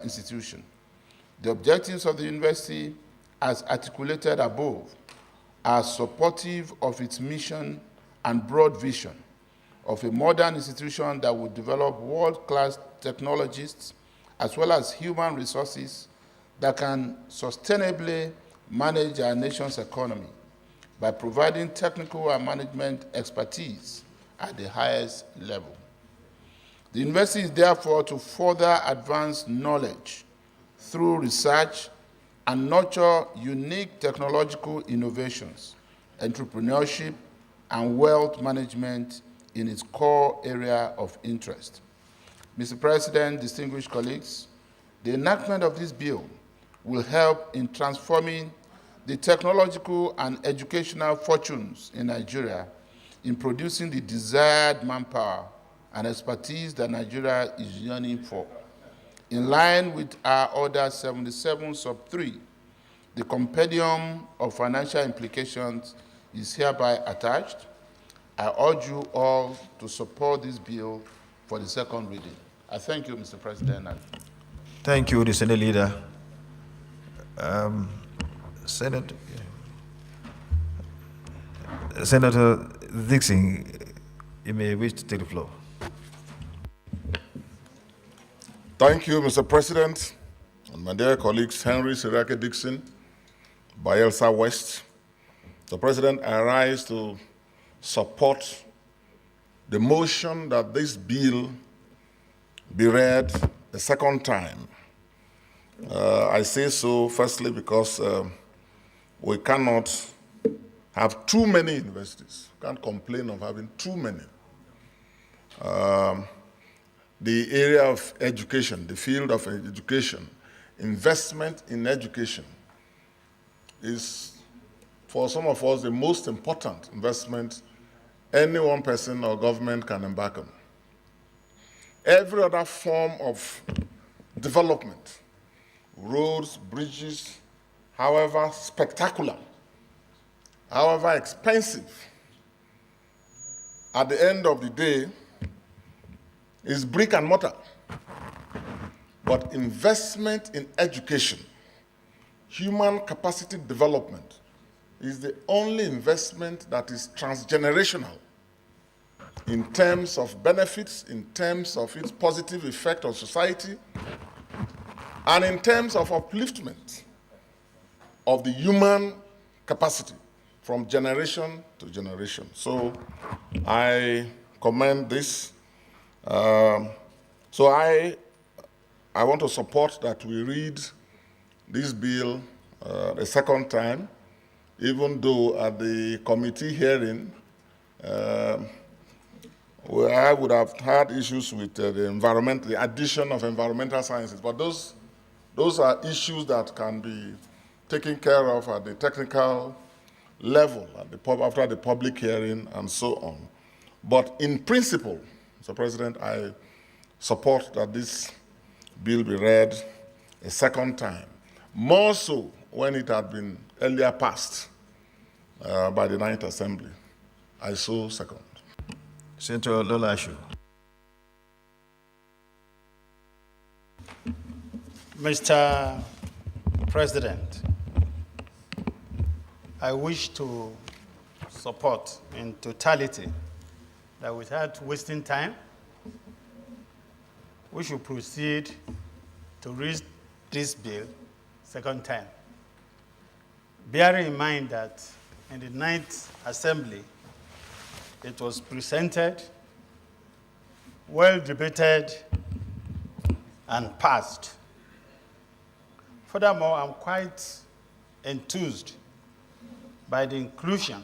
institution. The objectives of the university, as articulated above, are supportive of its mission and broad vision of a modern institution that would develop world-class technologists as well as human resources that can sustainably manage our nation's economy by providing technical and management expertise at the highest level. The university is therefore to further advance knowledge through research and nurture unique technological innovations, entrepreneurship, and wealth management in its core area of interest. Mr. President, distinguished colleagues, the enactment of this bill will help in transforming the technological and educational fortunes in Nigeria in producing the desired manpower and expertise that Nigeria is yearning for. In line with our Order 77 sub 3, the compendium of financial implications is hereby attached. I urge you all to support this bill for the second reading. I thank you, Mr. President. Thank you, the Senate Leader. Senator Dixon, you may wish to take the floor. Thank you, Mr. President, and my dear colleagues, Henry Sirake Dixon, Bayelsa West. The President, I rise to support the motion that this bill be read a second time. I say so firstly because we cannot have too many universities. We can't complain of having too many. The area of education, the field of education, investment in education is, for some of us, the most important investment any one person or government can embark on. Every other form of development, roads, bridges, however spectacular, however expensive, at the end of the day, is brick and mortar. But investment in education, human capacity development, is the only investment that is transgenerational in terms of benefits, in terms of its positive effect on society, and in terms of upliftment of the human capacity from generation to generation. So I commend this. So I want to support that we read this bill a second time, even though at the committee hearing, I would have had issues with the addition of environmental sciences, but those are issues that can be taken care of at the technical level, after the public hearing and so on. But in principle, Mr. President, I support that this bill be read a second time, more so when it had been earlier passed by the Ninth Assembly. I so second. Senator Lolashu. Mr. President, I wish to support in totality that without wasting time, we should proceed to read this bill second time. Bearing in mind that in the Ninth Assembly, it was presented, well debated, and passed. Furthermore, I'm quite enthused by the inclusion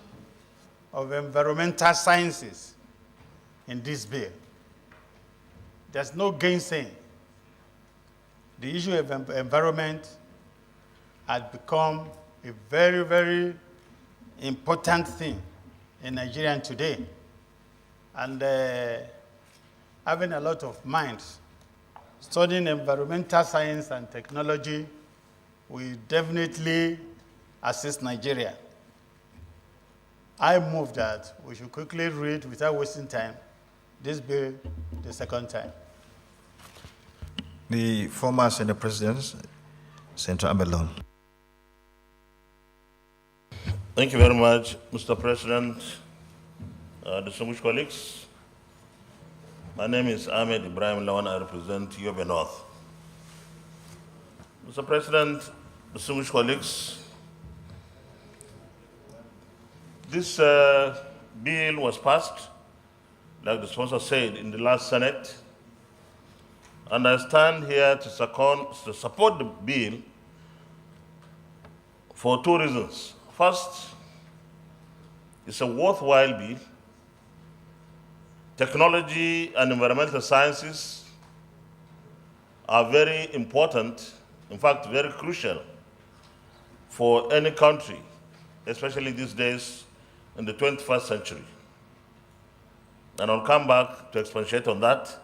of environmental sciences in this bill. There's no gainsaying. The issue of environment has become a very, very important thing in Nigeria today. And having a lot of minds studying environmental science and technology will definitely assist Nigeria. I move that we should quickly read, without wasting time, this bill the second time. the former Senate President, Senator Amelon. Thank you very much, Mr. President, distinguished colleagues. My name is Ahmed Ibrahim Lawan. I represent Yobe North. Mr. President, distinguished colleagues, this bill was passed, like the sponsor said, in the last Senate. And I stand here to support the bill for two reasons. First, it's a worthwhile bill. Technology and environmental sciences are very important, in fact, very crucial for any country, especially these days in the 21st century. And I'll come back to expatiate on that.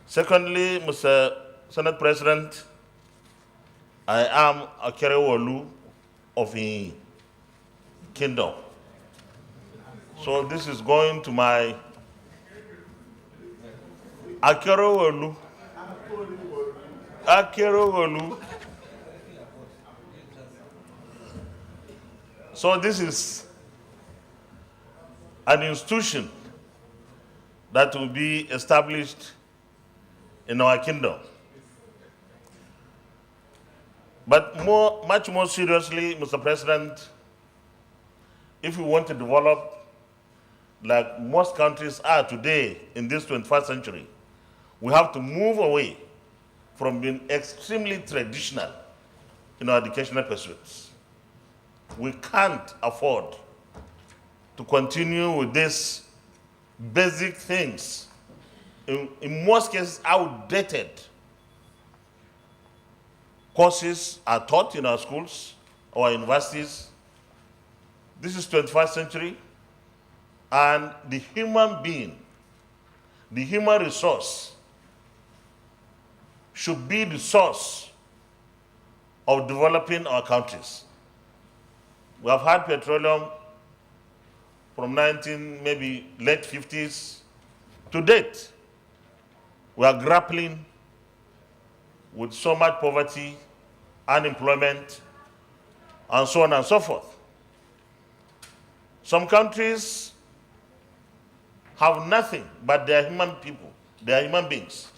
Secondly, Mr. Senate President, I am a Kerewolu of the kingdom. So this is going to my Akerewolu. So this is an institution that will be established in our kingdom. But much more seriously, Mr. President, if we want to develop like most countries are today in this 21st century, we have to move away from being extremely traditional in our educational pursuits. We can't afford to continue with these basic things, in most cases outdated courses are taught in our schools or universities. This is 21st century, and the human being, the human resource, should be the source of developing our countries. We have had petroleum from maybe late 50s to date. We are grappling with so much poverty, unemployment, and so on and so forth. Some countries have nothing but they are human people, they are human beings,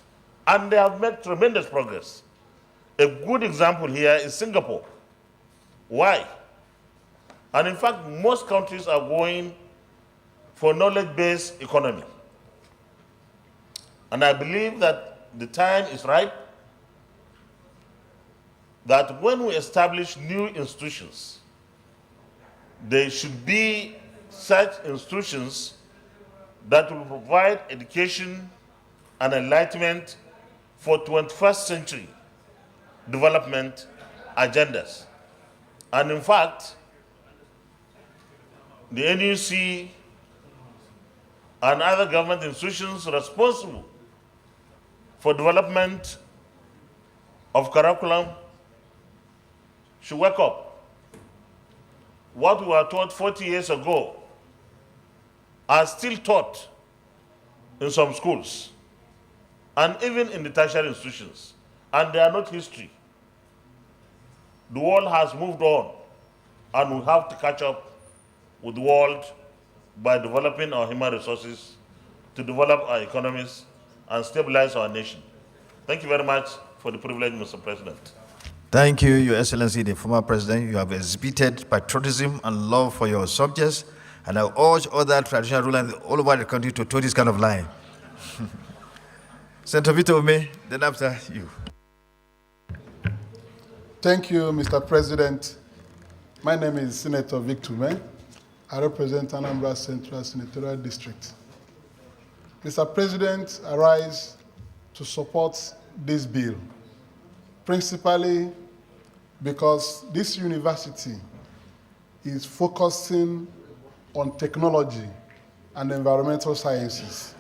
and they have made tremendous progress. A good example here is Singapore. Why? And in fact, most countries are going for knowledge-based economy. And I believe that the time is right that when we establish new institutions, they should be such institutions that will provide education and enlightenment for 21st century development agendas. And in fact, the NUC and other government institutions responsible for development of curriculum should wake up. What we were taught 40 years ago are still taught in some schools and even in the tertiary institutions, and they are not history. The world has moved on, and we have to catch up with the world by developing our human resources to develop our economies and stabilize our nation. Thank you very much for the privilege, Mr. President. Thank you, Your Excellency, the former president. You have exhibited patriotism and love for your subjects, and I urge other traditional rulers all over the country to toe this kind of line. Senator Vito Ome, then after you. Thank you, Mr. President. My name is Senator Victor Ume. I represent Anambra Central Senatorial District. Mr. President, I rise to support this bill, principally because this university is focusing on technology and environmental sciences.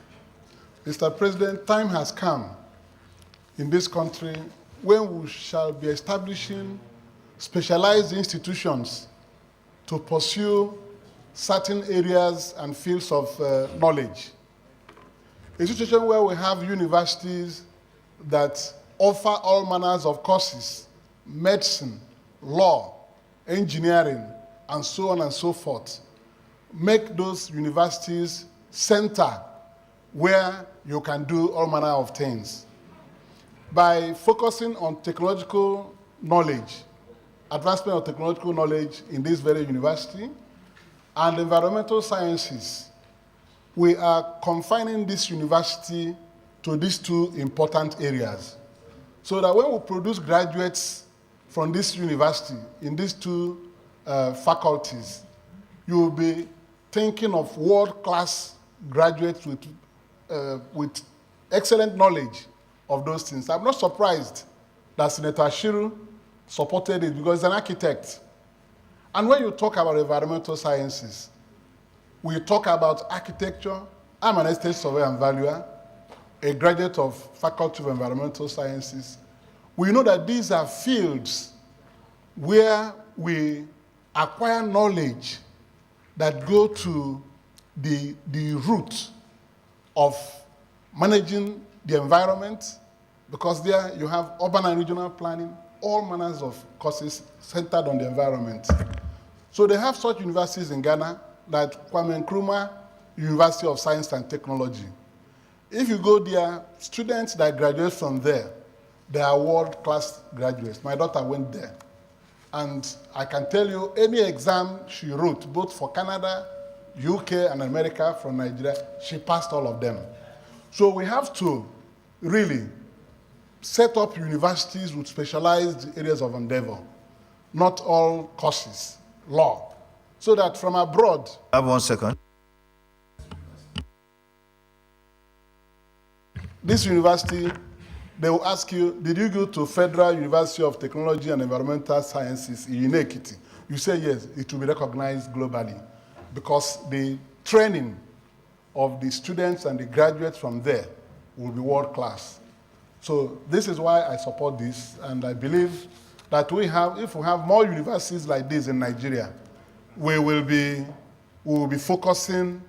Mr. President, time has come in this country when we shall be establishing specialized institutions to pursue certain areas and fields of knowledge. A situation where we have universities that offer all manners of courses, medicine, law, engineering, and so on and so forth. Make those universities center where you can do all manner of things. By focusing on technological knowledge, advancement of technological knowledge in this very university, and environmental sciences, we are confining this university to these two important areas. So that when we produce graduates from this university in these two faculties, you will be thinking of world-class graduates with excellent knowledge of those things. I'm not surprised that Senator Ashiru supported it because he's an architect. And when you talk about environmental sciences, we talk about architecture. I'm an estate surveyor and valuer, a graduate of Faculty of Environmental Sciences. We know that these are fields where we acquire knowledge that go to the root of managing the environment, because there you have urban and regional planning, all manners of courses centered on the environment. So they have such universities in Ghana, like Kwame Nkrumah University of Science and Technology. If you go there, students that graduate from there, they are world-class graduates. My daughter went there. And I can tell you, any exam she wrote, both for Canada, UK, and America from Nigeria, she passed all of them. So we have to really set up universities with specialized areas of endeavor, not all courses, law, so that from abroad. I have 1 second. This university, they will ask you, did you go to Federal University of Technology and Environmental Sciences in Ekiti? You say yes, it will be recognized globally because the training of the students and the graduates from there will be world class. So this is why I support this, and I believe that if we have more universities like this in Nigeria, we will be focusing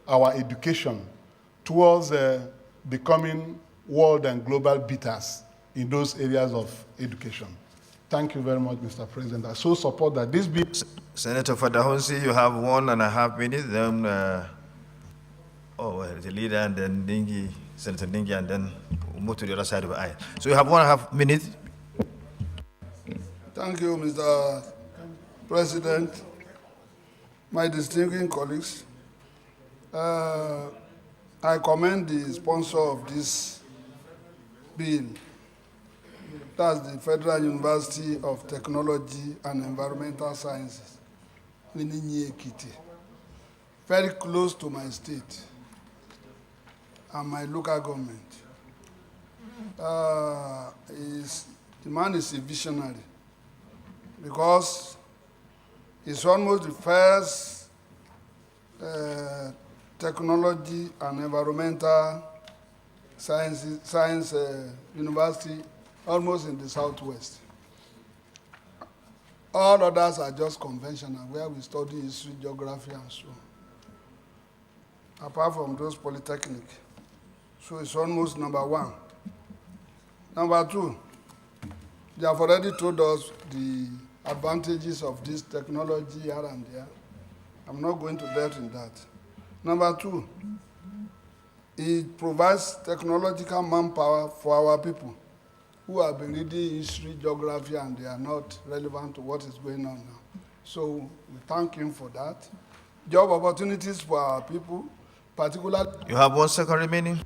our education towards becoming world and global beaters in those areas of education. Thank you very much, Mr. President. I so support that this be. Senator Fadahonsi, you have 1.5 minutes. Then, the leader, and then Ndingi, Senator Ndingi, and then we'll move to the other side of the aisle. So you have 1.5 minutes. Thank you, Mr. President. My distinguished colleagues, I commend the sponsor of this bill. That's the Federal University of Technology and Environmental Sciences, Mininyi Ekiti. Very close to my state and my local government. The man is a visionary because it's almost the first technology and environmental science university almost in the Southwest. All others are just conventional, where we study history, geography, and so on. Apart from those polytechnic. So it's almost number one. Number two, they have already told us the advantages of this technology here and there. I'm not going to delve in that. Number two, it provides technological manpower for our people who have been reading history, geography, and they are not relevant to what is going on now. So we thank him for that. Job opportunities for our people, particularly. You have 1 second remaining.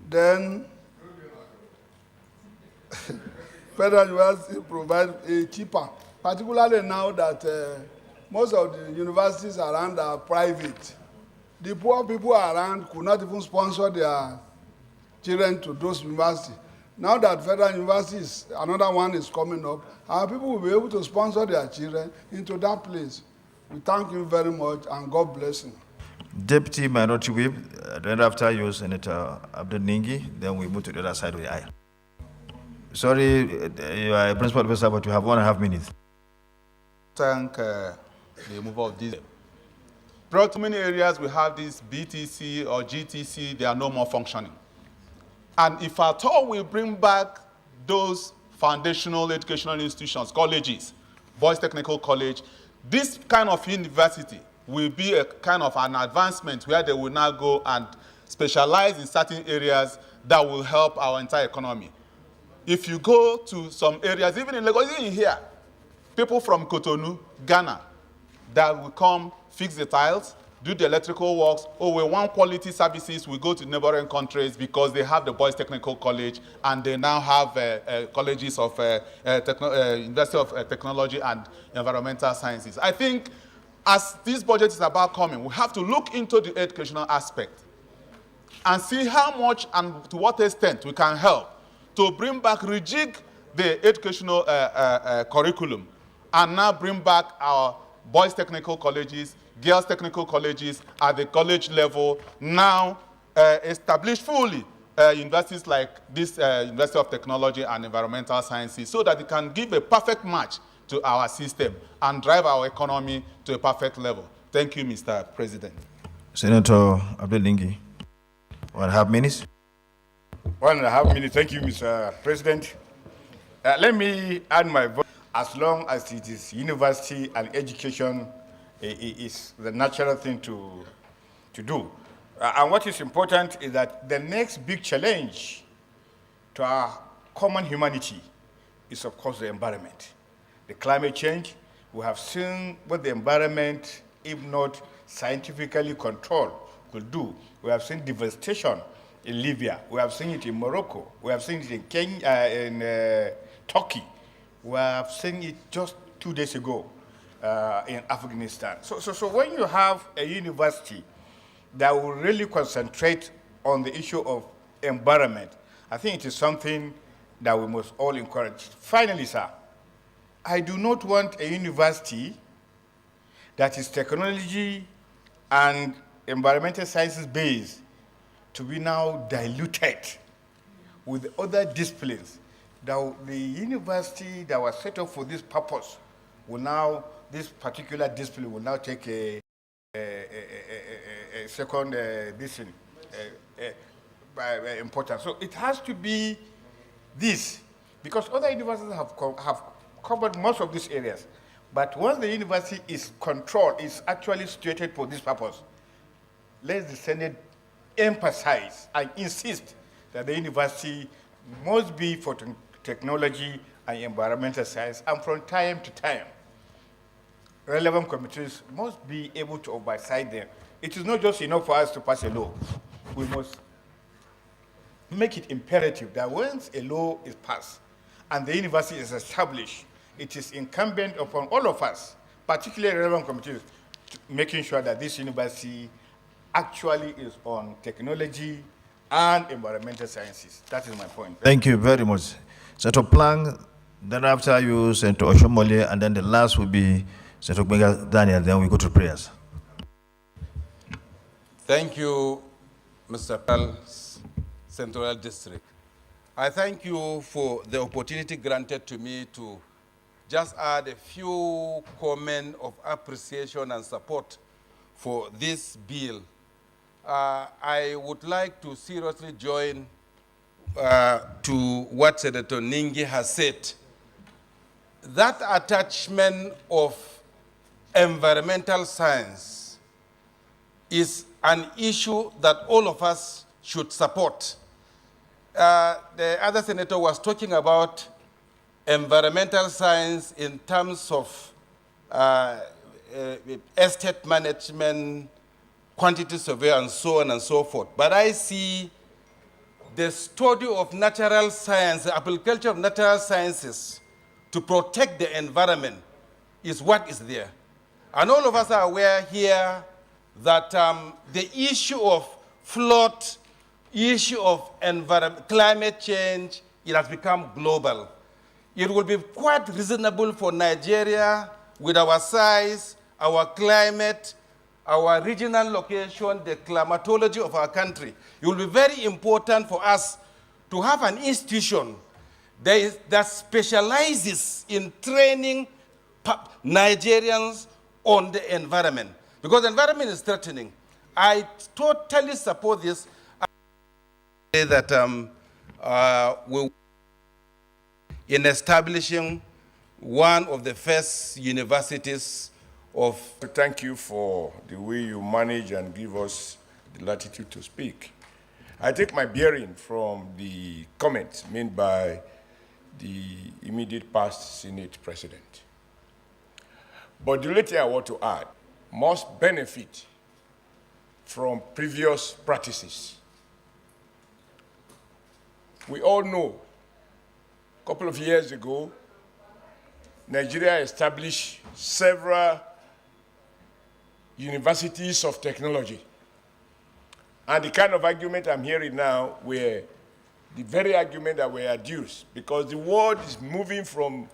Then, Federal University provides a cheaper, particularly now that most of the universities around are private. The poor people around could not even sponsor their children to those universities. Now that Federal Universities, another one is coming up, our people will be able to sponsor their children into that place. We thank you very much, and God bless you. Deputy Minority Whip, then after you, Senator Abdul Ningi, then we move to the other side of the aisle. Sorry, you are a principal officer, but you have 1.5 minutes. Thank the removal of this. Brought to many areas, we have this BTC or GTC, they are no more functioning. And if at all we bring back those foundational educational institutions, colleges, Boys Technical College, this kind of university will be a kind of an advancement where they will now go and specialize in certain areas that will help our entire economy. If you go to some areas, even in Lagos, even here, people from Cotonou, Ghana, that will come fix the tiles, do the electrical works, or we want quality services, we go to neighboring countries because they have the Boys Technical College and they now have colleges of University of Technology and Environmental Sciences. I think as this budget is about coming, we have to look into the educational aspect and see how much and to what extent we can help to bring back, rejig the educational curriculum and now bring back our boys' technical colleges, girls' technical colleges at the college level, now establish fully universities like this University of Technology and Environmental Sciences so that it can give a perfect match to our system and drive our economy to a perfect level. Thank you, Mr. President. Senator Abdel-Lingi, 1.5 minutes. 1.5 minutes. Thank you, Mr. President. Let me add my vote. As long as it is university and education is the natural thing to do. And what is important is that the next big challenge to our common humanity is, of course, the environment. The climate change, we have seen what the environment, if not scientifically controlled, could do. We have seen devastation in Libya. We have seen it in Morocco. We have seen it in Kenya, in Turkey. We have seen it just 2 days ago in Afghanistan. So when you have a university that will really concentrate on the issue of environment, I think it is something that we must all encourage. Finally, sir, I do not want a university that is technology and environmental sciences based to be now diluted with other disciplines. That the university that was set up for this purpose will now, this particular discipline will now take a second importance. So it has to be this, because other universities have covered most of these areas. But once the university is controlled, is actually situated for this purpose, let the Senate emphasize and insist that the university must be for technology and environmental science, and from time to time, relevant committees must be able to oversight them. It is not just enough for us to pass a law. We must make it imperative that once a law is passed and the university is established, it is incumbent upon all of us, particularly relevant committees, making sure that this university actually is on technology and environmental sciences. That is my point. Thank you very much. Senator Plang, then after you, Senator Oshomole, and then the last will be Senator Benga Daniel, then we go to prayers. Thank you, Mr. Pal, Central District. I thank you for the opportunity granted to me to just add a few comments of appreciation and support for this bill. I would like to seriously join to what Senator Ningi has said. That attachment of environmental science is an issue that all of us should support. The other senator was talking about environmental science in terms of estate management, quantity survey, and so on and so forth. But I see the study of natural science, the application of natural sciences to protect the environment is what is there. And all of us are aware here that the issue of flood, issue of climate change, it has become global. It will be quite reasonable for Nigeria, with our size, our climate, our regional location, the climatology of our country. It will be very important for us to have an institution that specializes in training Nigerians on the environment. Because the environment is threatening. I totally support this. I say that we in establishing one of the first universities of. Thank you for the way you manage and give us the latitude to speak. I take my bearing from the comments made by the immediate past Senate President. But the only thing I want to add must benefit from previous practices. We all know, a couple of years ago, Nigeria established several universities of technology. And the kind of argument I'm hearing now were the very argument that were adduced, because the world is moving from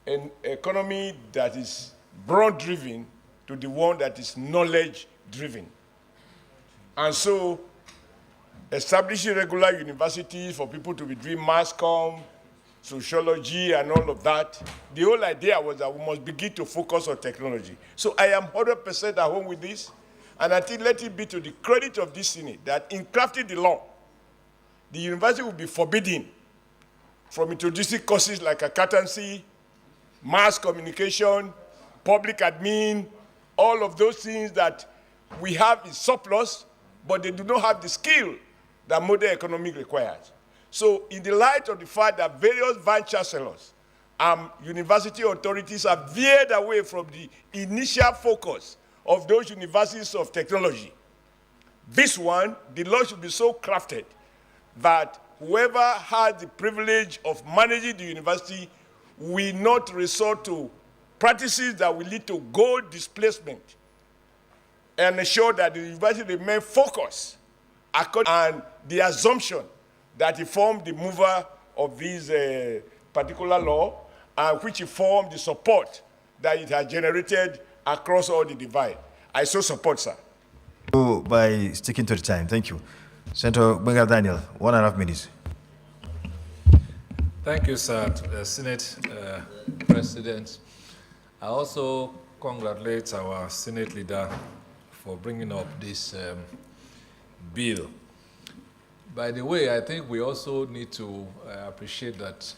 an economy that is broad-driven to the one that is knowledge-driven. And so, establishing regular universities for people to be doing mass comm, sociology, and all of that, the whole idea was that we must begin to focus on technology. So I am 100% at home with this, and I think let it be to the credit of this Senate that in crafting the law, the university will be forbidden from introducing courses like accountancy, mass communication, public admin, all of those things that we have in surplus, but they do not have the skill that modern economy requires. So in the light of the fact that various vice chancellors and university authorities have veered away from the initial focus of those universities of technology, this one, the law should be so crafted that whoever has the privilege of managing the university will not resort to practices that will lead to goal displacement, and ensure that the university remain focused and the assumption that it formed the mover of this particular law, and which formed the support that it has generated across all the divide. I so support, sir. By sticking to the time, thank you. Senator Benga Daniel, 1.5 minutes. Thank you, sir, Senate President. I also congratulate our Senate leader for bringing up this bill. By the way, I think we also need to appreciate that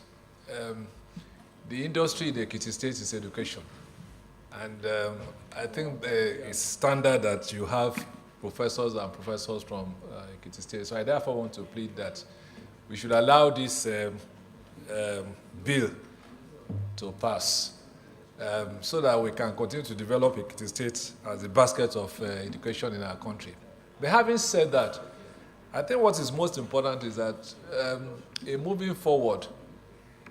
the industry in Ekiti State is education. And I think it's standard that you have professors and professors from Ekiti State. So I therefore want to plead that we should allow this bill to pass so that we can continue to develop Ekiti State as a basket of education in our country. But having said that, I think what is most important is that in moving forward,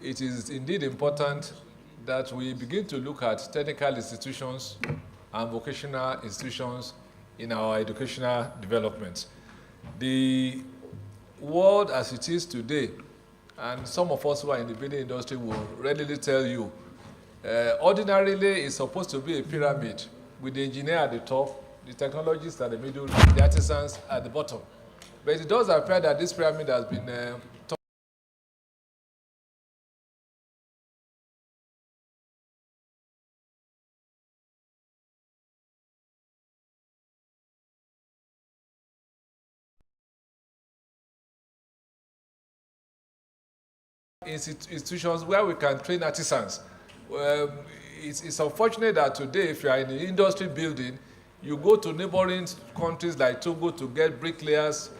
it is indeed important that we begin to look at technical institutions and vocational institutions in our educational development. The world as it is today, and some of us who are in the building industry will readily tell you, ordinarily it's supposed to be a pyramid with the engineer at the top, the technologists at the middle, the artisans at the bottom. But it does appear that this pyramid has been institutions where we can train artisans. It's unfortunate that today, if you are in the industry building, you go to neighboring countries like Togo to get bricklayers,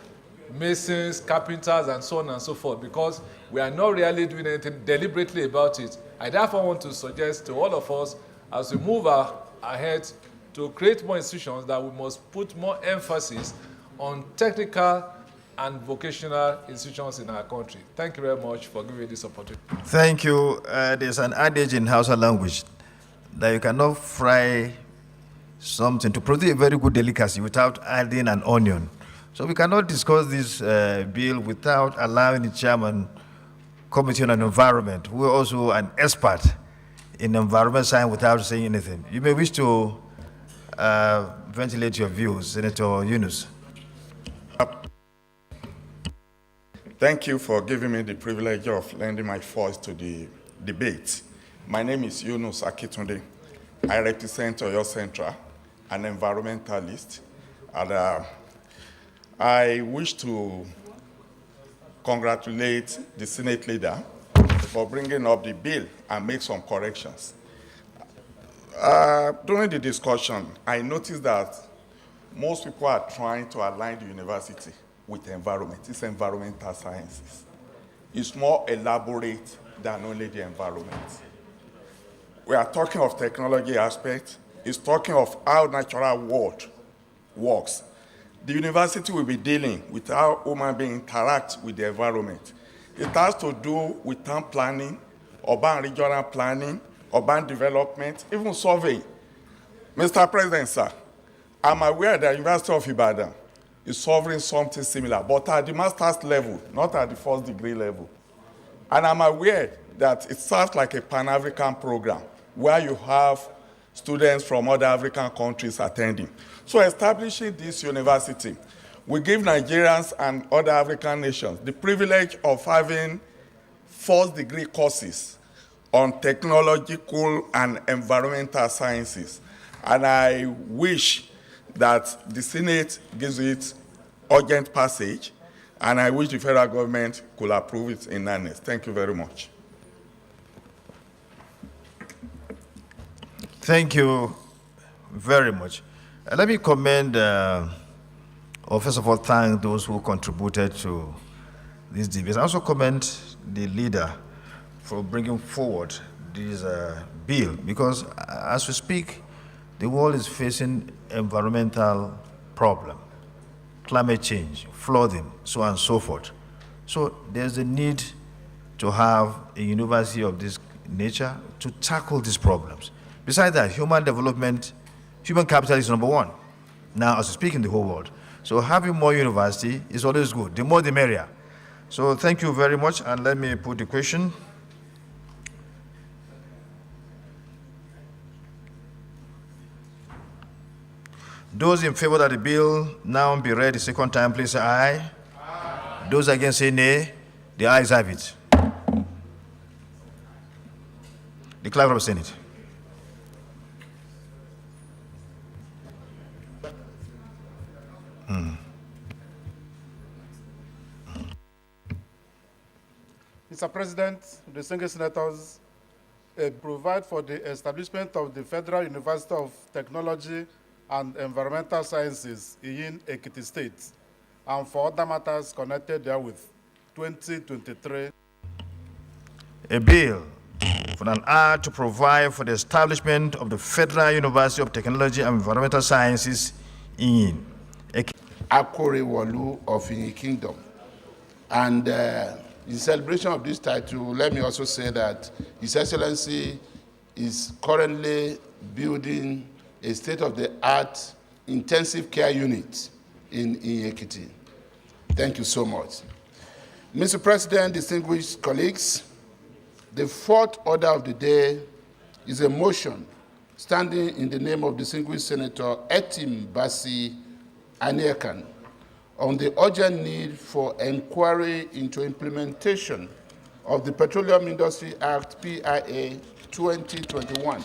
masons, carpenters, and so on and so forth, because we are not really doing anything deliberately about it. I therefore want to suggest to all of us, as we move ahead, to create more institutions, that we must put more emphasis on technical and vocational institutions in our country. Thank you very much for giving me this opportunity. Thank you. There's an adage in Hausa language that you cannot fry something to produce a very good delicacy without adding an onion. So we cannot discuss this bill without allowing the chairman, Committee on Environment, who is also an expert in environment science, without saying anything. You may wish to ventilate your views, Senator Yunus. Thank you for giving me the privilege of lending my voice to the debate. My name is Yunus Akitunde. I represent Oyo Central, an environmentalist, and I wish to congratulate the Senate leader for bringing up the bill and make some corrections. During the discussion, I noticed that most people are trying to align the university with environment. It's environmental sciences. It's more elaborate than only the environment. We are talking of technology aspect. It's talking of how natural world works. The university will be dealing with how human beings interact with the environment. It has to do with town planning, urban regional planning, urban development, even surveying. Mr. President, sir, I'm aware that the University of Ibadan is solving something similar, but at the master's level, not at the first degree level. And I'm aware that it sounds like a Pan-African program where you have students from other African countries attending. So establishing this university will give Nigerians and other African nations the privilege of having first degree courses on technological and environmental sciences. And I wish that the Senate gives it urgent passage, and I wish the federal government could approve it in earnest. Thank you very much. Thank you very much. Let me commend, or first of all, thank those who contributed to this debate. I also commend the leader for bringing forward this bill, because as we speak, the world is facing environmental problem, climate change, flooding, so on and so forth. So there's a need to have a university of this nature to tackle these problems. Besides that, human development, human capital is number one now as we speak in the whole world. So having more university is always good. The more the merrier. So thank you very much, and let me put the question. Those in favor that the bill now be read the second time, please say aye. Aye. Those against say nay. The ayes have it. The clerk of the Senate. Mr. President, distinguished senators, provide for the establishment of the Federal University of Technology and Environmental Sciences in Ekiti State, and for other matters connected therewith, 2023. A bill for an act to provide for the establishment of the Federal University of Technology and Environmental Sciences in Akorewolu of Iyi Kingdom. And in celebration of this title, let me also say that His Excellency is currently building a state-of-the-art intensive care unit in Ekiti. Thank you so much. Mr. President, distinguished colleagues, the fourth order of the day is a motion standing in the name of distinguished Senator Etim Basi Aniekan on the urgent need for inquiry into implementation of the Petroleum Industry Act, PIA 2021,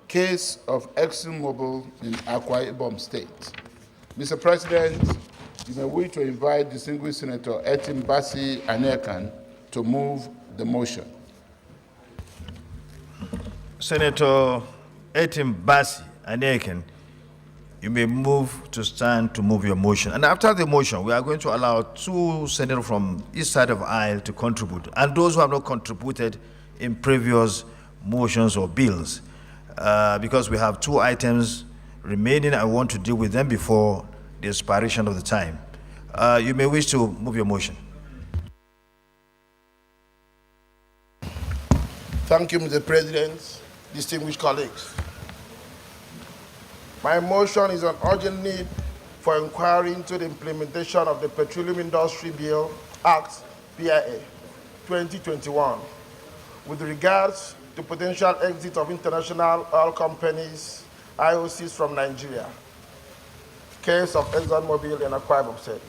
case of ExxonMobil in Akwa Ibom State. Mr. President, you may wish to invite distinguished Senator Etim Basi Aniekan to move the motion. Senator Etim Basi Aniekan, you may move to stand to move your motion. And after the motion, we are going to allow two senators from each side of the aisle to contribute, and those who have not contributed in previous motions or bills, because we have two items remaining. I want to deal with them before the expiration of the time. You may wish to move your motion. Thank you, Mr. President, distinguished colleagues. My motion is on urgent need for inquiry into the implementation of the Petroleum Industry Bill Act, PIA 2021, with regards to potential exit of international oil companies, IOCs from Nigeria, case of ExxonMobil and Akwa Ibom State.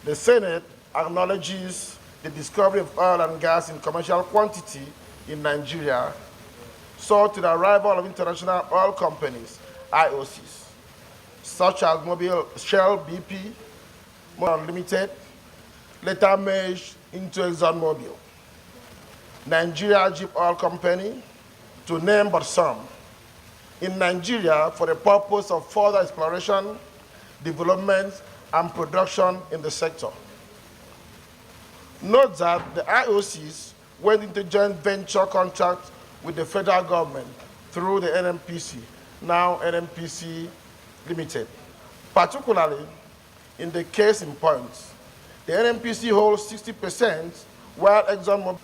The Senate acknowledges the discovery of oil and gas in commercial quantity in Nigeria sought to the arrival of international oil companies, IOCs, such as Mobil, Shell, BP, Mobil Unlimited, later merged into ExxonMobil, Nigeria Jeep Oil Company, to name but some, in Nigeria for the purpose of further exploration, development, and production in the sector. Note that the IOCs went into joint venture contract with the federal government through the NNPC, now NNPC Limited. Particularly, in the case in point, the NNPC holds 60%, while ExxonMobil.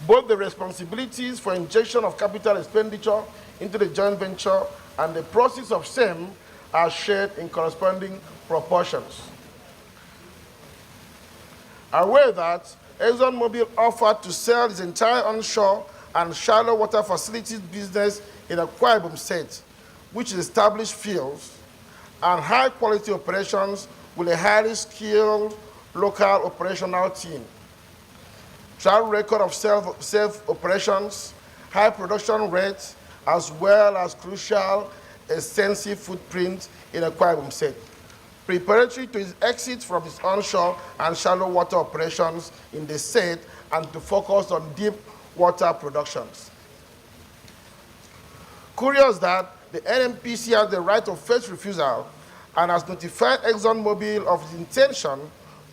Both the responsibilities for injection of capital expenditure into the joint venture and the proceeds of same are shared in corresponding proportions. Aware that ExxonMobil offered to sell its entire onshore and shallow water facilities business in Akwa Ibom State, which established fields and high-quality operations with a highly skilled local operational team, track record of safe operations, high production rates, as well as crucial, extensive footprint in Akwa Ibom State, preparatory to its exit from its onshore and shallow water operations in the state and to focus on deep water productions. Curious that the NNPC has the right of first refusal and has notified ExxonMobil of its intention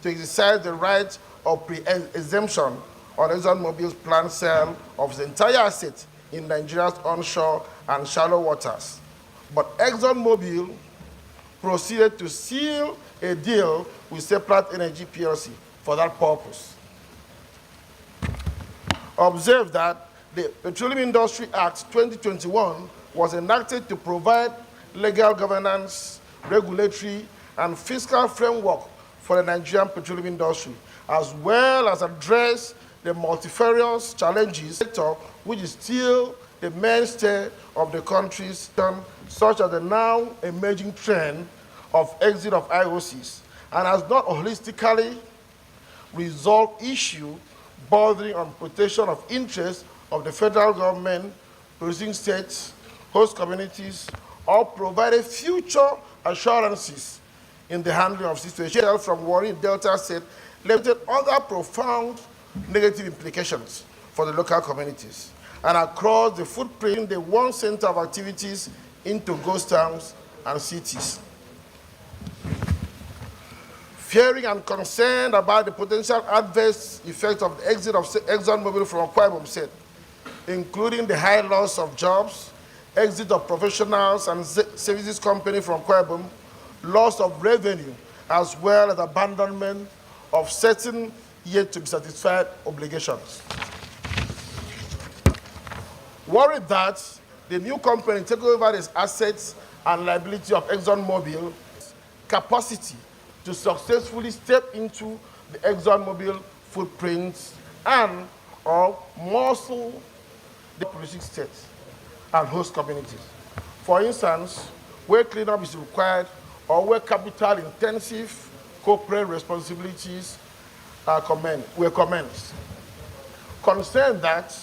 to exercise the right of pre-exemption on ExxonMobil's planned sale of its entire asset in Nigeria's onshore and shallow waters. But ExxonMobil proceeded to seal a deal with Separate Energy PLC for that purpose. Observe that the Petroleum Industry Act 2021 was enacted to provide legal governance, regulatory, and fiscal framework for the Nigerian petroleum industry, as well as address the multifarious challenges sector, which is still the mainstay of the country's term, such as the now emerging trend of exit of IOCs, and has not holistically resolved issue bordering on protection of interests of the federal government, producing states, host communities, or provided future assurances in the handling of situations from Warri Delta State, limited other profound negative implications for the local communities and across the footprint, the one center of activities into ghost towns and cities. Fearing and concerned about the potential adverse effects of the exit of ExxonMobil from Akwa Ibom State, including the high loss of jobs, exit of professionals and services company from Akwa Ibom, loss of revenue, as well as abandonment of certain yet to be satisfied obligations. Worried that the new company take over its assets and liability of ExxonMobil capacity to successfully step into the ExxonMobil footprint and or muscle the producing states and host communities. For instance, where cleanup is required or where capital-intensive corporate responsibilities were commenced. Concerned that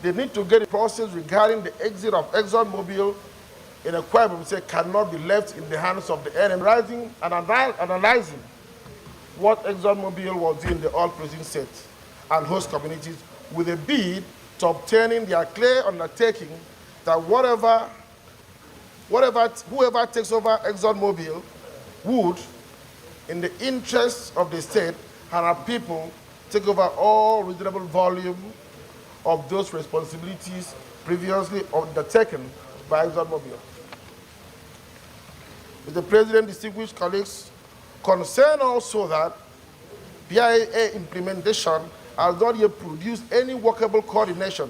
they need to get a process regarding the exit of ExxonMobil in Akwa Ibom State cannot be left in the hands of the NM, analyzing what ExxonMobil was doing in the oil producing states and host communities with a bid to obtaining their clear undertaking that whoever takes over ExxonMobil would, in the interests of the state and our people, take over all reasonable volume of those responsibilities previously undertaken by ExxonMobil. With the President, distinguished colleagues, concern also that PIA implementation has not yet produced any workable coordination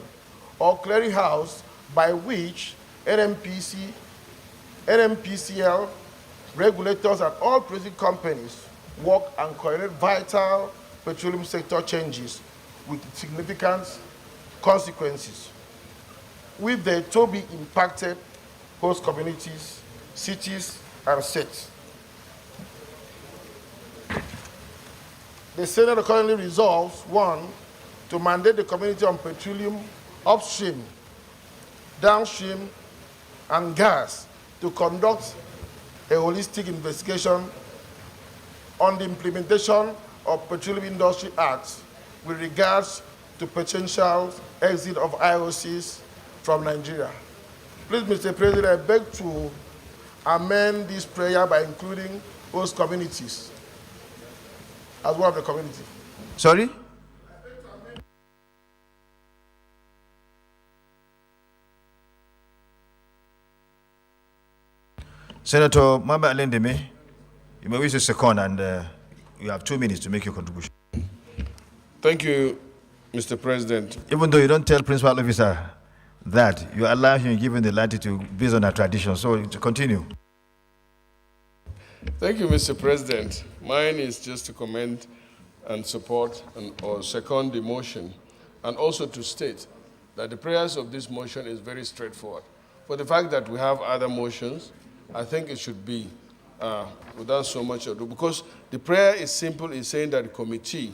or clearinghouse by which NNPC, NNPCL, regulators, and all producing companies work and coordinate vital petroleum sector changes with significant consequences, with the to be impacted host communities, cities, and states. The Senate accordingly resolves, 1, to mandate the Committee on Petroleum, Upstream, Downstream, and Gas to conduct a holistic investigation on the implementation of Petroleum Industry Act with regards to potential exit of IOCs from Nigeria. Please, Mr. President, I beg to amend this prayer by including host communities as one of the community. Sorry? Senator Mamba Alendeme, you may wish a second, and you have 2 minutes to make your contribution. Thank you, Mr. President. Even though you don't tell principal officer that, you allow him given the latitude based on our tradition. So to continue. Thank you, Mr. President. Mine is just to comment and support or second the motion, and also to state that the prayers of this motion is very straightforward. For the fact that we have other motions, I think it should be without so much ado, because the prayer is simple, it's saying that the Committee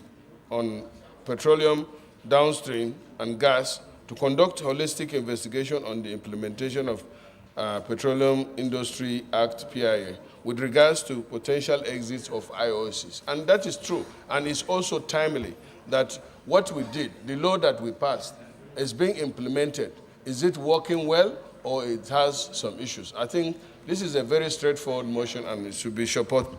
on Petroleum, Downstream, and Gas to conduct holistic investigation on the implementation of Petroleum Industry Act, PIA, with regards to potential exits of IOCs. And that is true, and it's also timely that what we did, the law that we passed, is being implemented. Is it working well, or it has some issues? I think this is a very straightforward motion, and it should be supported.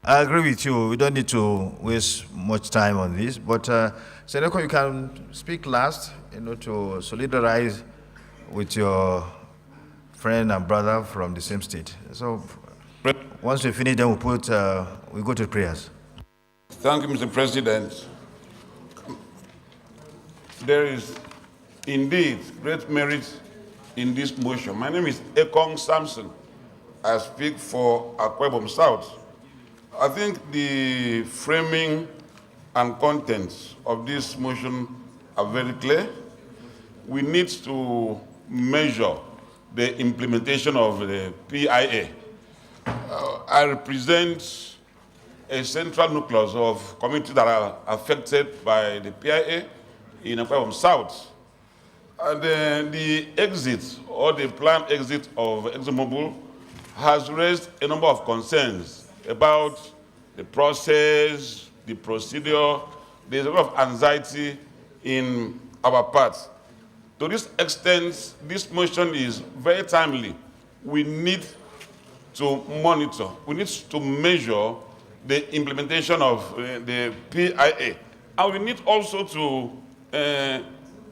I agree with you. We don't need to waste much time on this. But Senator, you can speak last, to solidarize with your friend and brother from the same state. So once we finish, then we go to prayers. Thank you, Mr. President. There is indeed great merit in this motion. My name is Ekong Samson. I speak for Akwa Ibom South. I think the framing and contents of this motion are very clear. We need to measure the implementation of the PIA. I represent a central nucleus of communities that are affected by the PIA in Akwa Ibom South. And the exit or the planned exit of ExxonMobil has raised a number of concerns about the process, the procedure. There's a lot of anxiety in our part. To this extent, this motion is very timely. We need to monitor, we need to measure the implementation of the PIA. And we need also to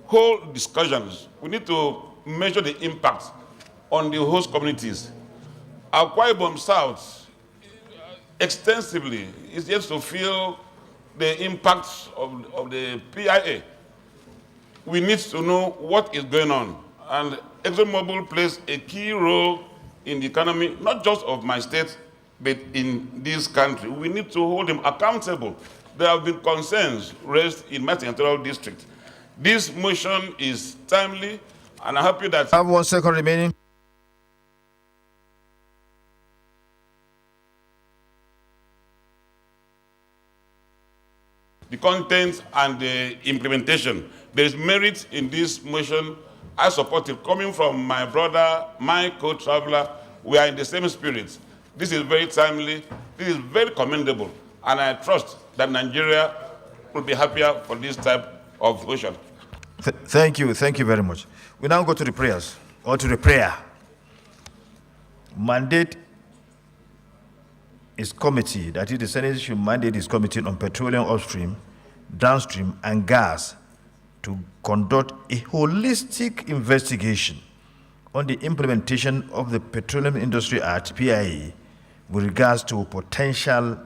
hold discussions. We need to measure the impact on the host communities. Akwa Ibom South extensively is yet to feel the impact of the PIA. We need to know what is going on. And ExxonMobil plays a key role in the economy, not just of my state, but in this country. We need to hold them accountable. There have been concerns raised in my senatorial district. This motion is timely, and I'm happy that— I have 1 second remaining. the content and the implementation. There is merit in this motion. I support it. Coming from my brother, my co-traveler, we are in the same spirit. This is very timely. This is very commendable. And I trust that Nigeria will be happier for this type of motion. Thank you very much. We now go to the prayers, or to the prayer. Mandate its committee, that is, the Senate should mandate its committee on petroleum upstream, downstream, and gas to conduct a holistic investigation on the implementation of the Petroleum Industry Act, PIA, with regards to potential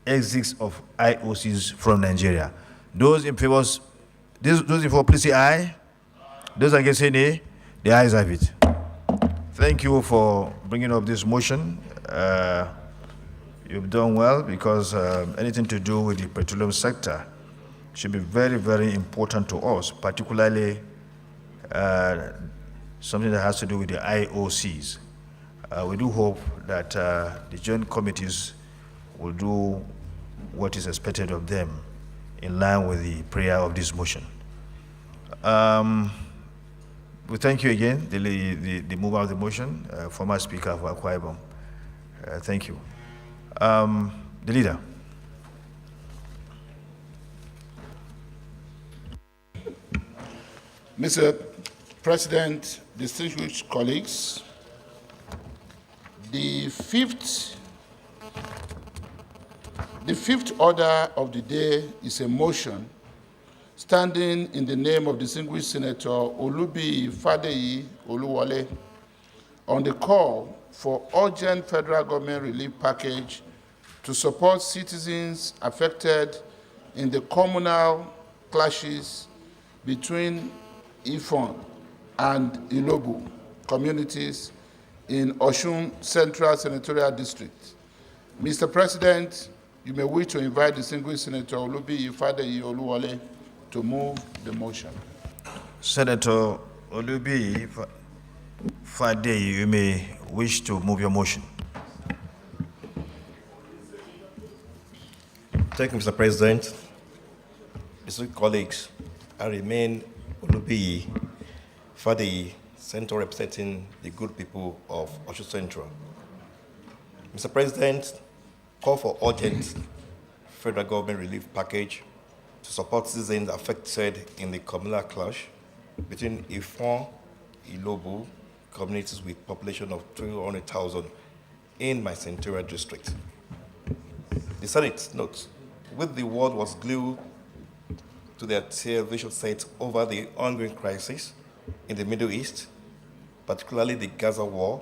exits of IOCs from Nigeria. Those in favor, please say aye. Those against say nay. The ayes have it. Thank you for bringing up this motion. You've done well, because anything to do with the petroleum sector should be very, very important to us, particularly something that has to do with the IOCs. We do hope that the joint committees will do what is expected of them in line with the prayer of this motion. We thank you again, the mover of the motion, former Speaker of Akwa Ibom. Thank you. The leader. Mr. President, distinguished colleagues, the fifth order of the day is a motion standing in the name of distinguished Senator Olubi Fadeyi Oluwole on the call for urgent federal government relief package to support citizens affected in the communal clashes between Ifon and Ilobu communities in Osun Central Senatorial District. Mr. President, you may wish to invite distinguished Senator Olubi Fadeyi Oluwole to move the motion. Senator Olubi Fadeyi, you may wish to move your motion. Thank you, Mr. President. Distinguished colleagues, I remain Olubi Fadeyi, Senator representing the good people of Osun Central. Mr. President, call for urgent federal government relief package to support citizens affected in the communal clash between Ifon, Ilobu communities with population of 200,000 in my senatorial district. The Senate notes, with the world was glued to their television set over the ongoing crisis in the Middle East, particularly the Gaza war,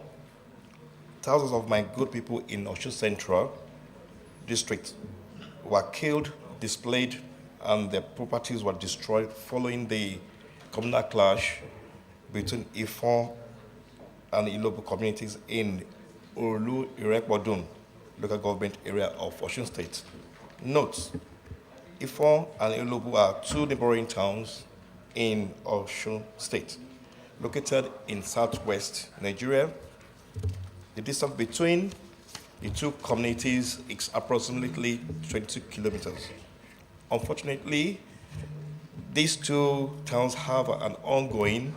thousands of my good people in Osun Central district were killed, displaced, and their properties were destroyed following the communal clash between Ifon and Ilobu communities in Olu Irekpodun local government area of Osun State. Note, Ifon and Ilobu are two neighboring towns in Osun State, located in southwest Nigeria. The distance between the two communities is approximately 22 kilometers. Unfortunately, these two towns have an ongoing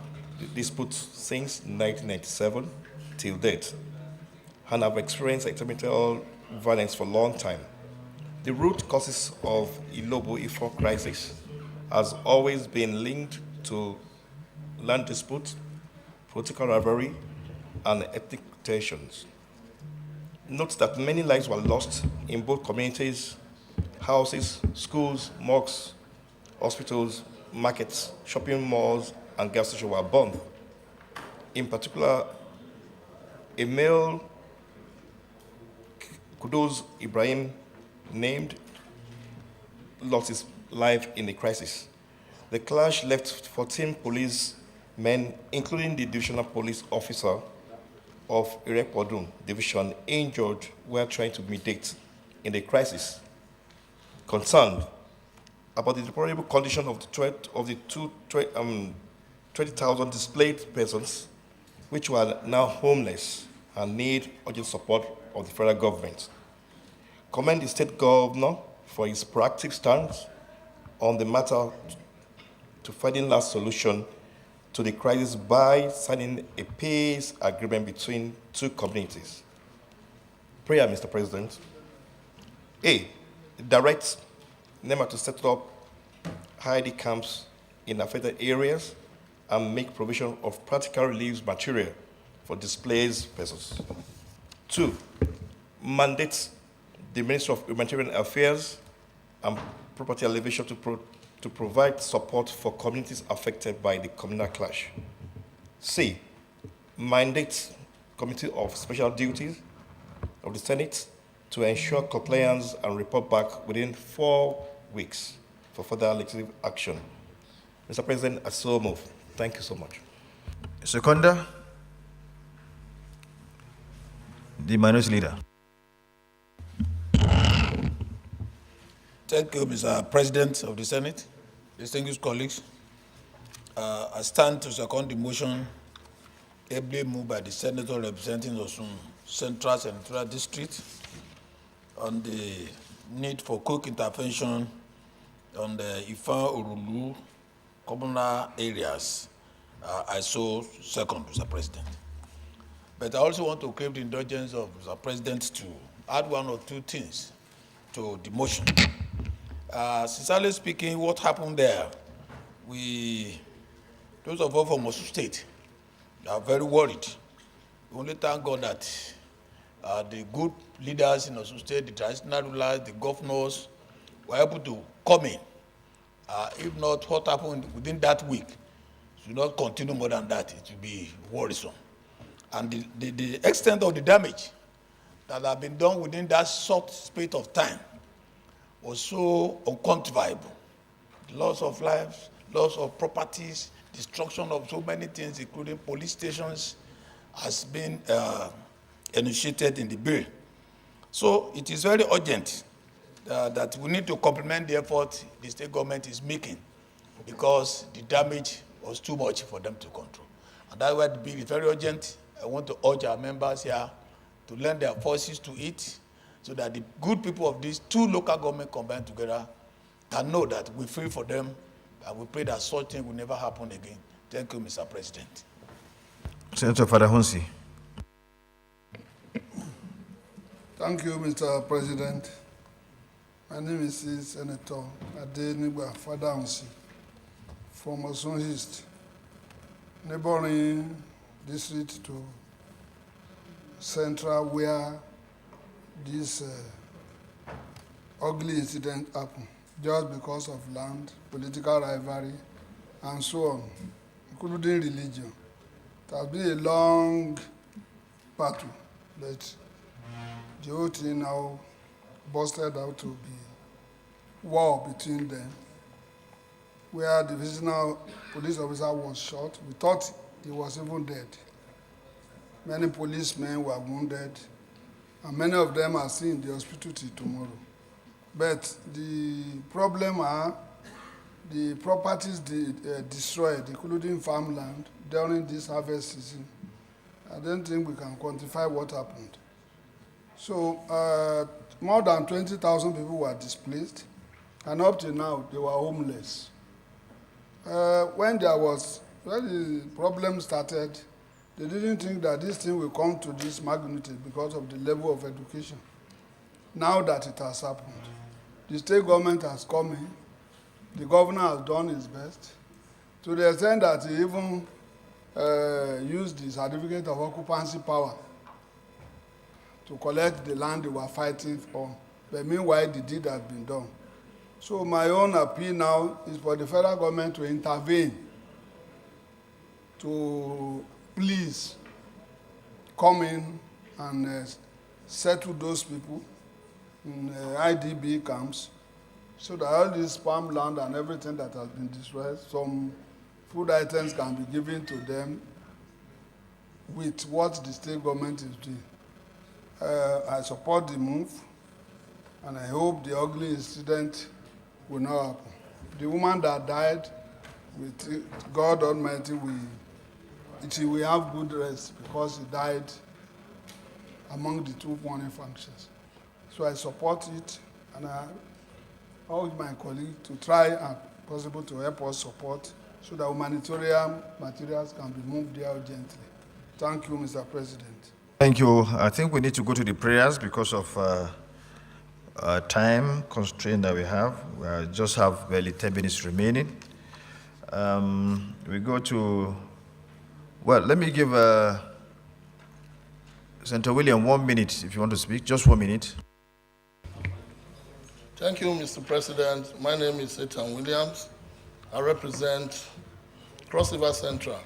dispute since 1997 till date and have experienced extramarital violence for a long time. The root causes of Ilobu-Ifon crisis has always been linked to land disputes, political rivalry, and ethnic tensions. Note that many lives were lost in both communities. Houses, schools, mosques, hospitals, markets, shopping malls, and gas stations were burned. In particular, a male, Kudos Ibrahim, named, lost his life in the crisis. The clash left 14 policemen, including the divisional police officer of Irekpodun division, injured while trying to mediate in the crisis. Concerned about the deplorable condition of the 20,000 displaced persons, which were now homeless and need urgent support of the federal government. Commend the state governor for his proactive stance on the matter to finding last solution to the crisis by signing a peace agreement between two communities. Prayer, Mr. President. A, direct NEMA to set up ID camps in affected areas and make provision of practical relief material for displaced persons. 2, mandate the Ministry of Humanitarian Affairs and Property Elevation to provide support for communities affected by the communal clash. C, mandate Committee of Special Duties of the Senate to ensure compliance and report back within 4 weeks for further legislative action. Mr. President, I so move. Thank you so much. Seconder, the minority leader. Thank you, Mr. President of the Senate, distinguished colleagues. I stand to second the motion ably moved by the senator representing Osun Central Senatorial District on the need for quick intervention on the Ifon Orulu communal areas. I so second, Mr. President. But I also want to crave the indulgence of Mr. President to add one or two things to the motion. Sincerely speaking, what happened there, those of us from Osun State, are very worried. We only thank God that the good leaders in Osun State, the traditional rulers, the governors, were able to come in. If not, what happened within that week should not continue more than that. It will be worrisome. And the extent of the damage that have been done within that short space of time was so unquantifiable. Loss of lives, loss of properties, destruction of so many things, including police stations, has been initiated in the bill. So it is very urgent that we need to complement the effort the state government is making, because the damage was too much for them to control. And that's why the bill is very urgent. I want to urge our members here to lend their forces to it, so that the good people of these two local governments combined together can know that we feel for them, and we pray that such thing will never happen again. Thank you, Mr. President. Senator Father Hunsi. Thank you, Mr. President. My name is Senator Adenigba Father Hunsi from Osun East, neighboring district to Central, where this ugly incident happened, just because of land, political rivalry, and so on, including religion. It has been a long battle, but the whole thing now busted out to be war between them, where the divisional police officer was shot. We thought he was even dead. Many policemen were wounded, and many of them are still in the hospital till tomorrow. But the problem are the properties destroyed, including farmland, during this harvest season. I don't think we can quantify what happened. So more than 20,000 people were displaced, and up to now, they were homeless. When the problem started, they didn't think that this thing will come to this magnitude because of the level of education. Now that it has happened, the state government has come in, the governor has done his best, to the extent that he even used the certificate of occupancy power to collect the land they were fighting for. But meanwhile, the deed has been done. So my own appeal now is for the federal government to intervene, to please come in and settle those people in IDB camps, so that all this farmland and everything that has been destroyed, some food items can be given to them with what the state government is doing. I support the move, and I hope the ugly incident will not happen. The woman that died, with God Almighty, she will have good rest, because she died among the two morning functions. So I support it, and I urge my colleague to try and possible to help us support, so that humanitarian materials can be moved there urgently. Thank you, Mr. President. Thank you. I think we need to go to the prayers because of time constraint that we have. We just have barely 10 minutes remaining. We go to, well, let me give Senator William 1 minute if you want to speak, just 1 minute. Thank you, Mr. President. My name is Ethan Williams. I represent Cross River Central.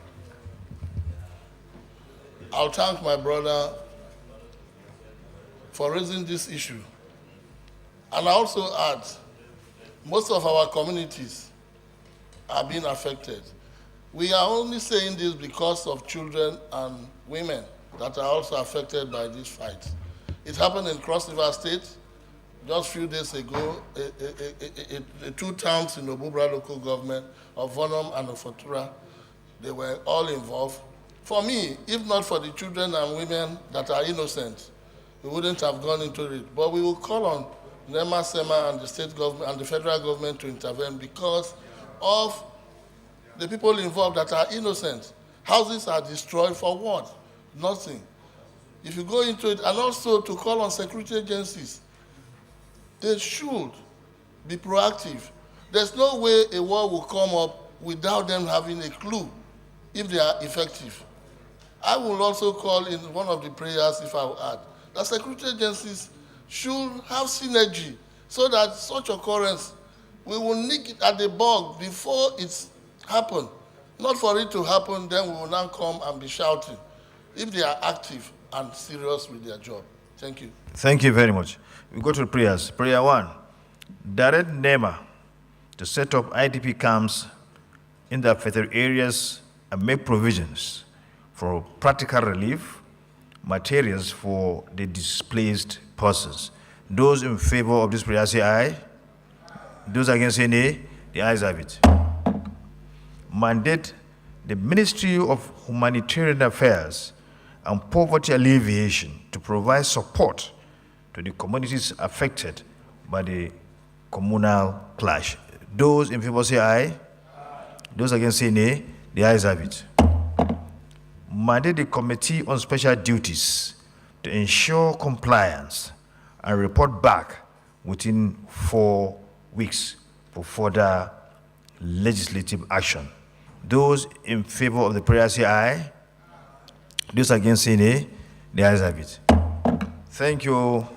I'll thank my brother for raising this issue. And I also add, most of our communities are being affected. We are only saying this because of children and women that are also affected by this fight. It happened in Cross River State just a few days ago. Two towns in Obubra local government of Vonum and Ofotura, they were all involved. For me, if not for the children and women that are innocent, we wouldn't have gone into it. But we will call on NEMA, SEMA, and the state government and the federal government to intervene because of the people involved that are innocent. Houses are destroyed for what? Nothing. If you go into it, and also to call on security agencies. they should be proactive. There's no way a war will come up without them having a clue if they are effective. I will also call in one of the prayers, if I will add, that security agencies should have synergy so that such occurrence, we will nick it at the bug before it's happened. Not for it to happen, then we will now come and be shouting if they are active and serious with their job. Thank you. Thank you very much. We go to the prayers. Prayer 1, direct NEMA to set up IDP camps in the affected areas and make provisions for practical relief, materials for the displaced persons. Those in favor of this prayer say aye. Those against say nay. The ayes have it. Mandate the Ministry of Humanitarian Affairs and Poverty Alleviation to provide support to the communities affected by the communal clash. Those in favor say aye. Those against say nay. The ayes have it. Mandate the Committee on Special Duties to ensure compliance and report back within 4 weeks for further legislative action. Those in favor of the prayer say aye. Those against say nay. The ayes have it. Thank you.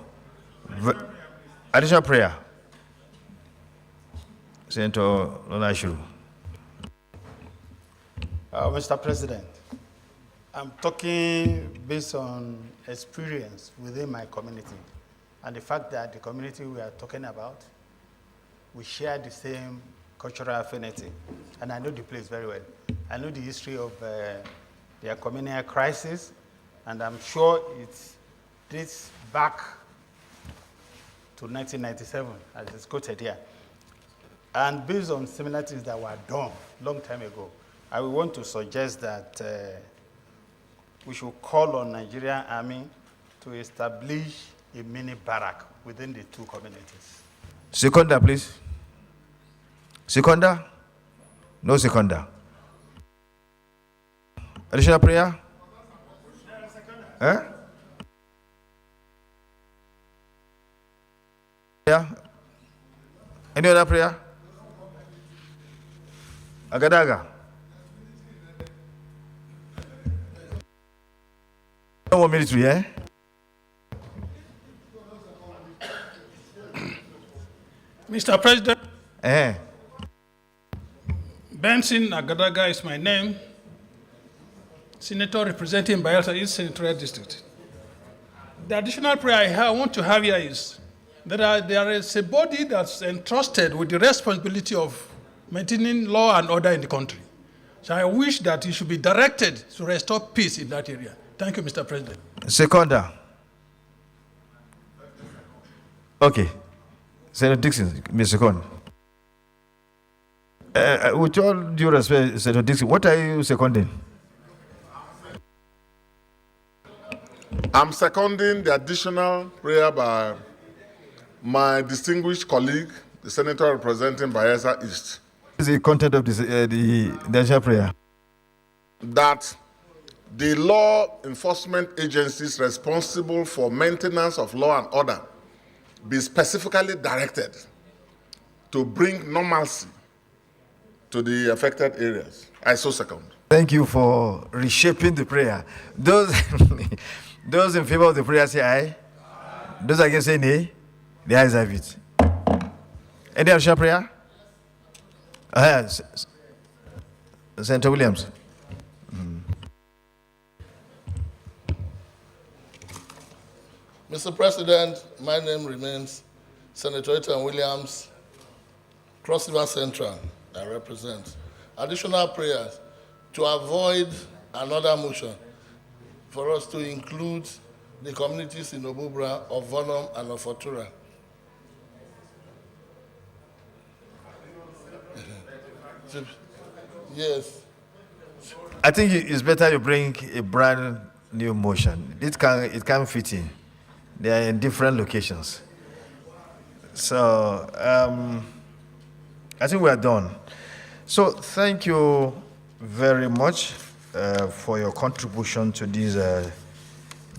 Additional prayer. Senator Lonashuru. Mr. President, I'm talking based on experience within my community and the fact that the community we are talking about, we share the same cultural affinity, and I know the place very well. I know the history of their communal crisis, and I'm sure it dates back to 1997, as it's quoted here. And based on similar things that were done long time ago, I would want to suggest that we should call on Nigerian Army to establish a mini barrack within the two communities. Seconder, please. Seconder? No seconder. Additional prayer? Yeah. Any other prayer? Agadaga. No more military, eh? Mr. President, Benson Agadaga is my name. Senator representing Bayelsa East Senatorial District. The additional prayer I want to have here is that there is a body that's entrusted with the responsibility of maintaining law and order in the country. So I wish that it should be directed to restore peace in that area. Thank you, Mr. President. Seconder. Okay. Senator Dixon, Mr. Second. With all due respect, Senator Dixon, what are you seconding? I'm seconding the additional prayer by my distinguished colleague, the senator representing Bayelsa East. What is the content of this, the additional prayer? That the law enforcement agencies responsible for maintenance of law and order be specifically directed to bring normalcy to the affected areas. I so second. Thank you for reshaping the prayer. Those in favor of the prayer say aye. Those against say nay. The ayes have it. Any additional prayer? Senator Williams. Mr. President, my name remains Senator Ethan Williams, Cross River Central, I represent. Additional prayers to avoid another motion for us to include the communities in Obubra, of Vonum, and of Otura. Yes. I think it's better you bring a brand new motion. It can fit in. They are in different locations. So I think we are done. So thank you very much for your contribution to this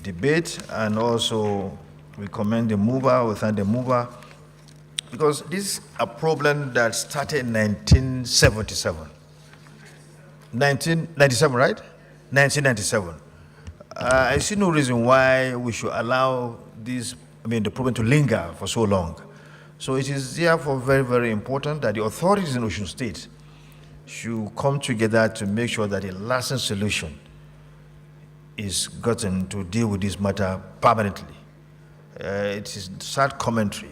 debate, and also we commend the mover, we thank the mover because this is a problem that started in 1977. 1997, right? 1997. I see no reason why we should allow this, the problem to linger for so long. So it is therefore very, very important that the authorities in Osun State should come together to make sure that a lasting solution is gotten to deal with this matter permanently. It is sad commentary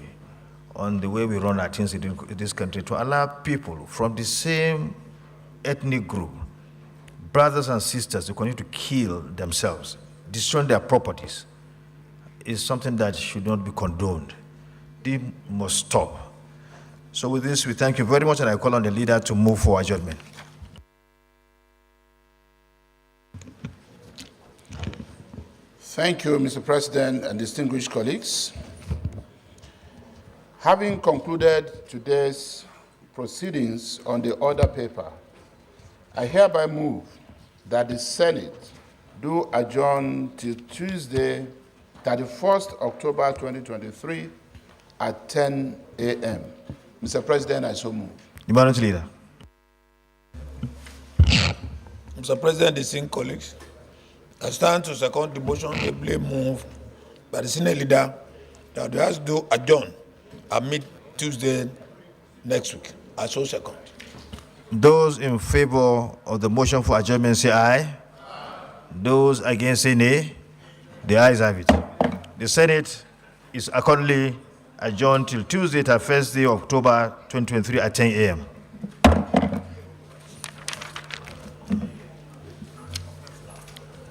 on the way we run our things in this country to allow people from the same ethnic group, brothers and sisters, to continue to kill themselves, destroying their properties, is something that should not be condoned. They must stop. So with this, we thank you very much, and I call on the leader to move for adjournment. Thank you, Mr. President and distinguished colleagues. Having concluded today's proceedings on the order paper, I hereby move that the Senate do adjourn till Tuesday, 31st October 2023 at 10 a.m. Mr. President, I so move. The Minority Leader. Mr. President, distinguished colleagues, I stand to second the motion ably moved by the Senate Leader that the House do adjourn and meet Tuesday next week. I so second. Those in favor of the motion for adjournment say aye. Aye. Those against say nay. The ayes have it. The Senate is accordingly adjourned till Tuesday, 1st day of October 2023 at 10 a.m.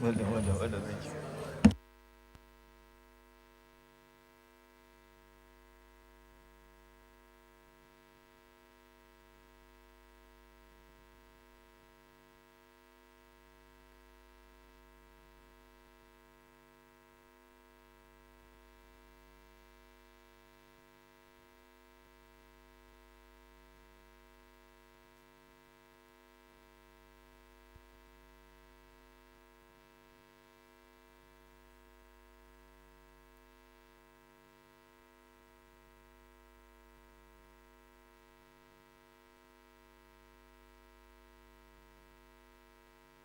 Well done, thank you.